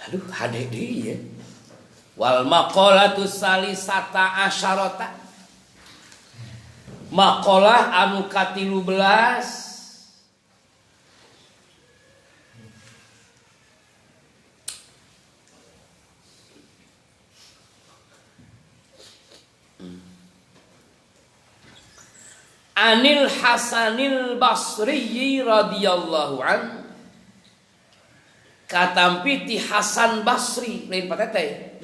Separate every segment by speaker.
Speaker 1: Aduh hade deui ya. Wal maqalatu salisata asyarata. Maqalah anu ka-13 Anil Hasanil Basri radhiyallahu an katampi ti Hasan Basri lain patete.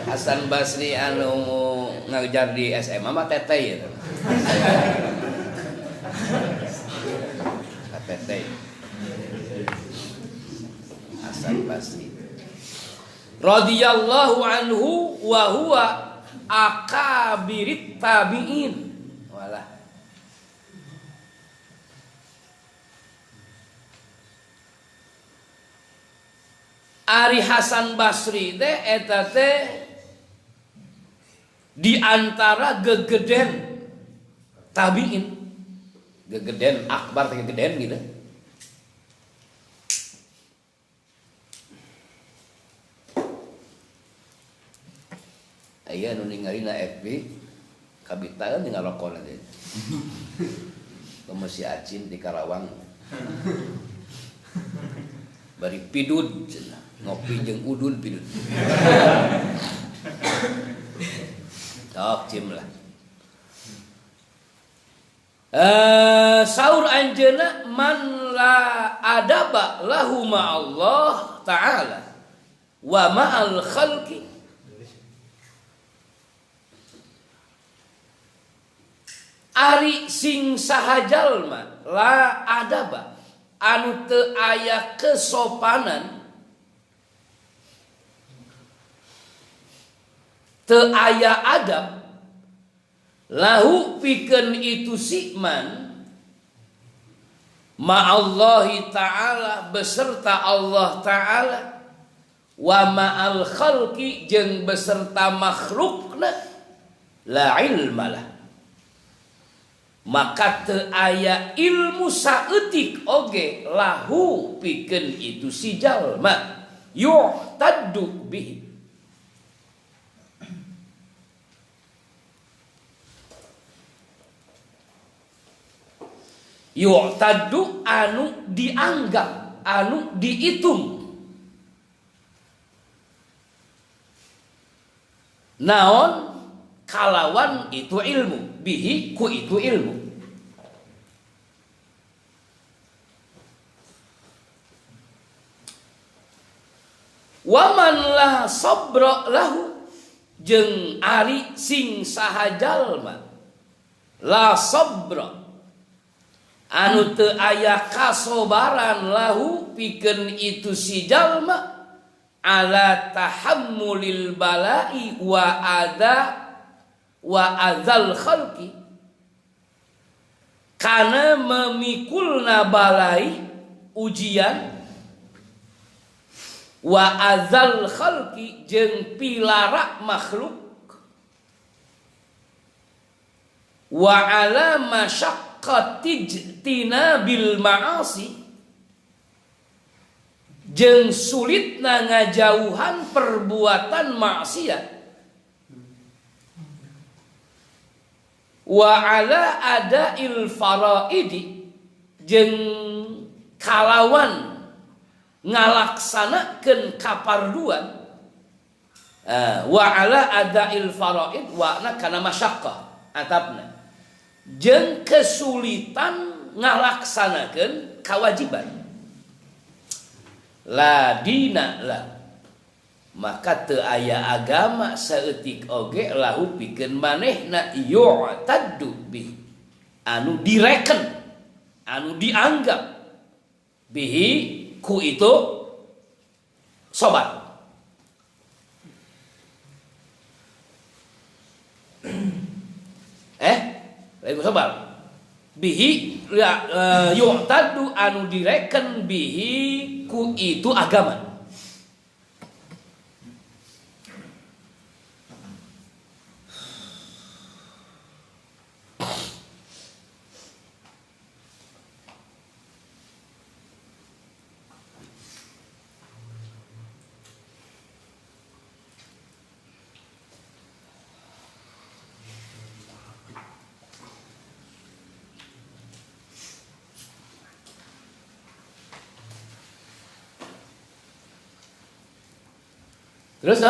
Speaker 1: Hasan Basri anu ngajar di SMA mah tete ya. Tete. Hasan Basri radhiyallahu anhu wa huwa akabirit tabi'in. Walah. Ari Hasan Basri teh eta teh di antara gegeden tabi'in. Gegeden akbar teh gegeden gitu. Aya nu ningalina FB kabitaeun tinggal rokok teh. Kemus si Acin di Karawang. Bari pidud ngopi jeung udun pidud. Tok cim lah. Saur anjeuna man la adaba lahu ma Allah taala wa ma'al khalqi ari sing saha jalma la adaba anu teu aya kesopanan teu aya adab lahu pikeun itu sikman ma'allahi ta'ala beserta Allah ta'ala wa ma'al khalqi jeung beserta makhlukna la ilmalah maka teu aya ilmu saeutik oge lahu pikeun itu si jalma yu'taddu bihi yu'taddu anu dianggap anu dihitung naon kalawan itu ilmu bihi ku itu ilmu waman la sabra lahu jeung ari sing saha jalma la sabra anu teu aya kasobaran lahu pikeun itu si jalma ala tahammulil bala'i wa adzal khalqi kana memikulna balai ujian wa adzal khalqi jeung pilara makhluk wa ala masyaqqati ijtinabil ma'asi jeung sulitna ngajauhan perbuatan maksiat wa ala adail faraidi jeung kalawan ngalaksanakeun kaparduan wa ala adail faraid wa na kana masyaqqah atapna jeung kesulitan ngalaksanakeun kewajiban la dina la maka teu aya agama saeutik oge lahu pikeun manehna yu'taddu bihi anu direken anu dianggap bihi ku itu sobat lain sobat bihi yu'taddu anu direken bihi ku itu agama Terus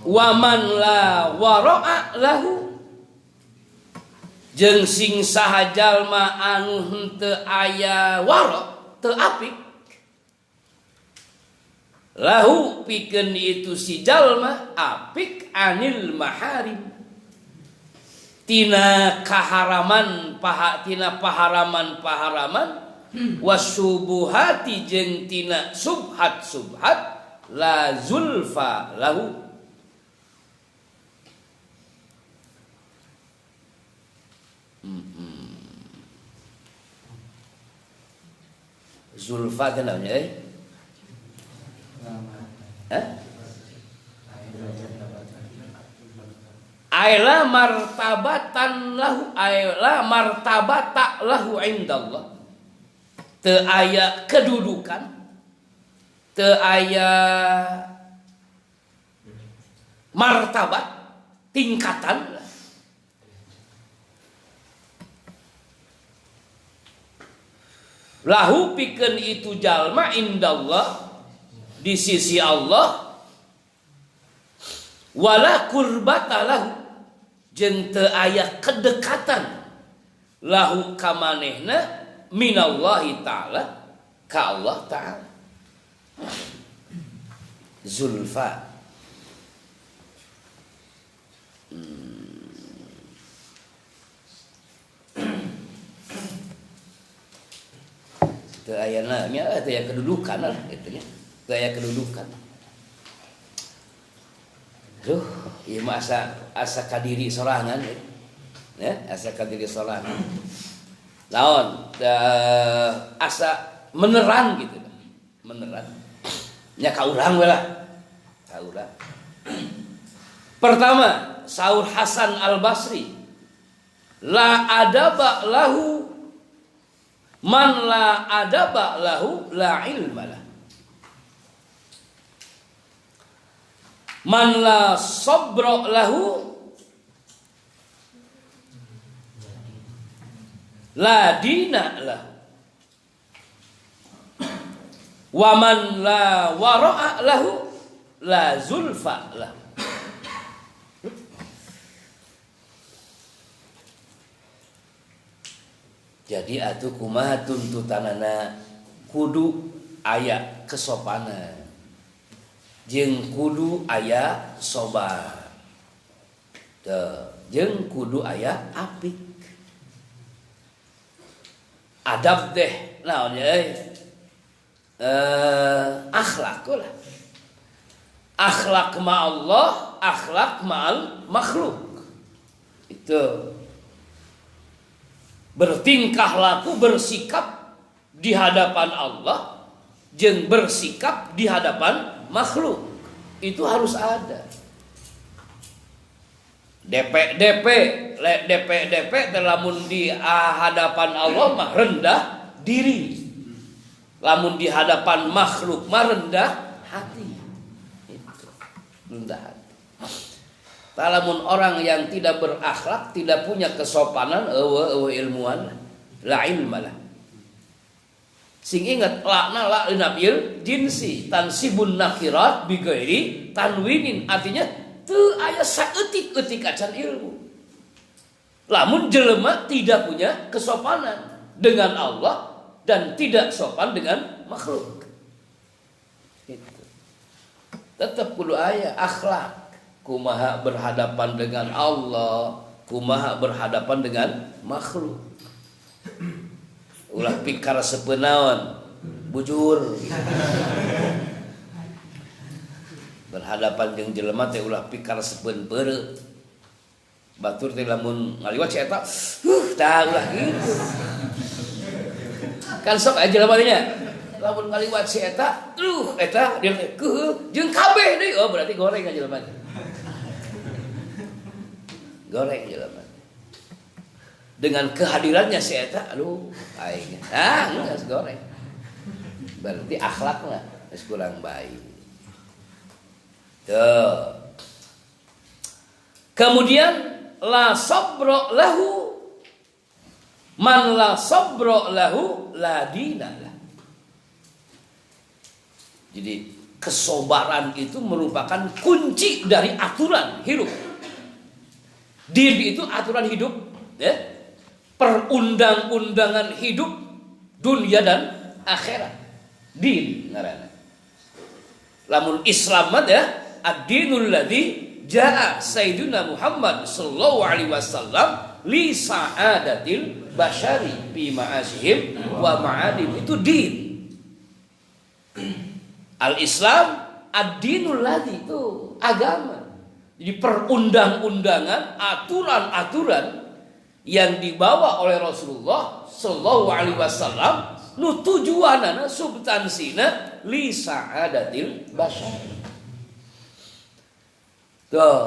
Speaker 1: waman la wara'a lahu, jeung sing saha jalma anu henteu aya wara teu apik lahu pikeun itu si jalma apik anil maharim tina kaharaman tina paharaman wasubuhati jeung tina subhat la zulfa lahu. Zulfa itu namanya Aila martabatan lahu, aila martabata lahu indallah. Teu aya kedudukan, teu aya martabat, tingkatan. Lahu pikeun itu jalma indallah di sisi Allah, wala qurbata lahu jeung teu aya kedekatan lahu ka manehna minallahi taala ka Allah taala. Zulfa teu aya nya teu aya kedudukan lah gitu nya. Teu aya kedudukan. Duh, ieu mah asa kadiri sorangan ya, asa kadiri sorangan. Naon? Asa meneran gitu. Meneran. Nya ka urang we lah. Ka urang. Pertama, Saur Hasan Al-Basri, la adaba lahu man la adaba lahu la ilma lah. Man la sabra lahu la dina lah. Wa man la wara'a lahu la zulfa lah. Jadi atuh kumaha tuntutanana kudu aya kesopanan jeung kudu aya sobar jeung kudu aya apik. Adab teh naon akhlak lah. Akhlak ma Allah, akhlak ma'al makhluk. Itu bertingkah laku, bersikap di hadapan Allah jeung bersikap di hadapan makhluk itu harus ada. DP lamun di hadapan Allah mah rendah diri, lamun di hadapan makhluk mah rendah hati. Itu rendah hati. Lamun orang yang tidak berakhlak, tidak punya kesopanan, ilmuwan la ilma lah. Sing ingat lakna la nabil jinsi tansibun nakirat bigairi tanwinin, artinya teu aya saeutik-eutik acan ilmu. Lamun jelema tidak punya kesopanan dengan Allah dan tidak sopan dengan makhluk. Itu. Tetap kudu aya akhlak. Kumaha berhadapan dengan Allah, kumaha berhadapan dengan makhluk. Ulah pikar sepenaon bujur. Berhadapan jeung jelema teh ulah pikar sepeun peureu. Batur teh lamun ngaliwat si eta, tah ulah gitu. Kan sok aja jelema nya. Lamun ngaliwat si eta, eta dia teh jeung kabeh deui. Oh berarti goreng aja jelema. Goreng jelema. Dengan kehadirannya si eta, aing. Geus goreng. Berarti akhlakna geus kurang baik. Tuh. Kemudian la sabra lahu man la sabra lahu la dina lah. Jadi kesabaran itu merupakan kunci dari aturan hidup. Din itu aturan hidup, ya. Perundang-undangan hidup dunia dan akhirat. Din ngaranna. Lamun Islam mah ya, ad-dinul ladzi jaa sayyiduna Muhammad sallallahu alaihi wasallam li sa'adatil basyari bi ma'asihim wa ma'adim, itu din. Al-Islam ad-dinul ladzi, itu agama. Jadi perundang-undangan, aturan-aturan yang dibawa oleh Rasulullah sallallahu alaihi wasallam nu tujuanana substansina li sa'adatil basyar. Tuh,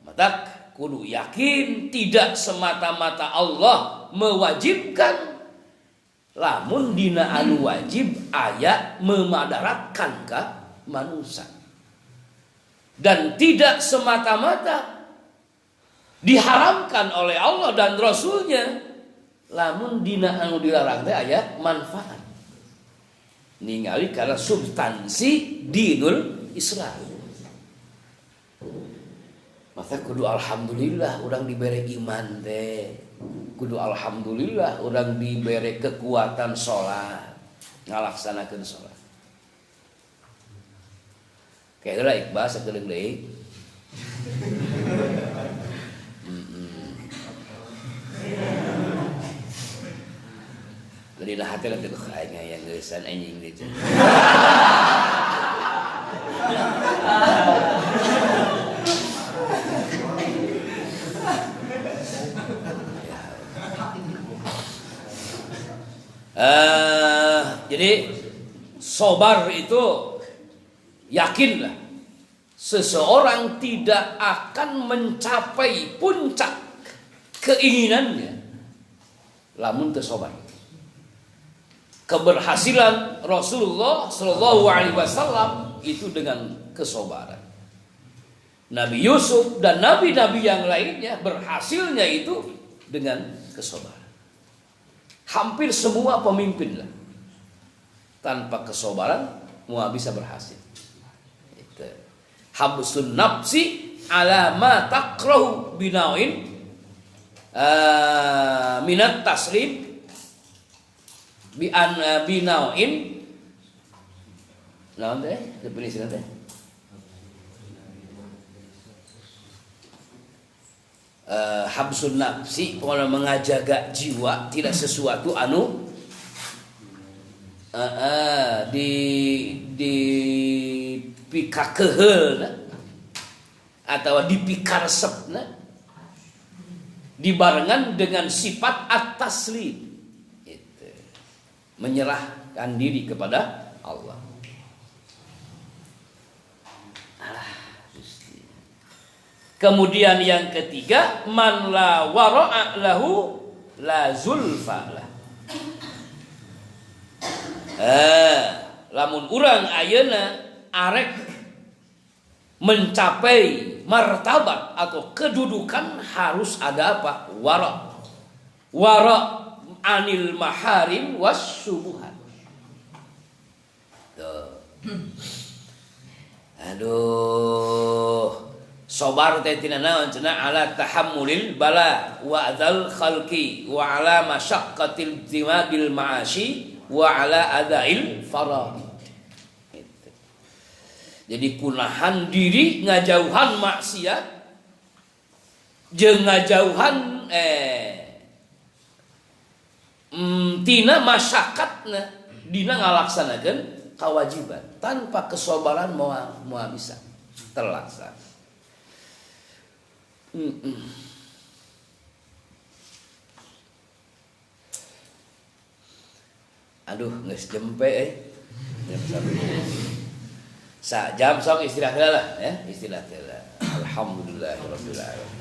Speaker 1: mata kudu yakin tidak semata-mata Allah mewajibkan, lamun dina anu wajib aya memadaratkan ka manusia. Dan tidak semata-mata diharamkan oleh Allah dan Rasulnya, lamun dina anu dilarang teh aya manfaat. Ningali karena substansi dinul Islam. Maka kudu alhamdulillah urang dibere iman teh. Kudu alhamdulillah urang dibere kekuatan salat, ngalaksanakeun salat. Kayak Iqbal sakedeung deui. Jadi dah hati nanti tuh kayaknya yang gesan anjing gitu. Jadi sabar itu yakinlah seseorang tidak akan mencapai puncak keinginannya lamun teu sabar. Keberhasilan Rasulullah Shallallahu Alaihi Wasallam itu dengan kesabaran. Nabi Yusuf dan nabi-nabi yang lainnya berhasilnya itu dengan kesabaran. Hampir semua pemimpin lah tanpa kesabaran mau bisa berhasil. Itu. Habsun nafsi ala ma takrahu binauin minat taslim bi an binauin naon teh definisi teh habsun nafsi pokoknya mengajaga jiwa tidak sesuatu anu di pikakeheulna atau dipikaresepna dibarengan dengan sifat at-taslim, itu menyerahkan diri kepada Allah. Kemudian yang ketiga, man la wara'a lahu la zulfa lah. Lamun urang ayeuna arek mencapai martabat atau kedudukan harus ada apa? Wara. Wara anil maharim wasyubuhat. Aduh. Sabar teh tina naon cenah ala tahammulil bala wa adzal khalqi wa ala masyaqqatil timadil ma'ashi wa ala adail farad. Jadi kunahan diri ngajauhan maksiat jeung ngajauhan tina masyakatna dina ngalaksanakeun kewajiban. Tanpa kesabaran moal bisa terlaksana. Aduh, geus jempe jam 1. Sa jam sok istirahat lah ya, istirahat lah. Alhamdulillahirabbil alamin.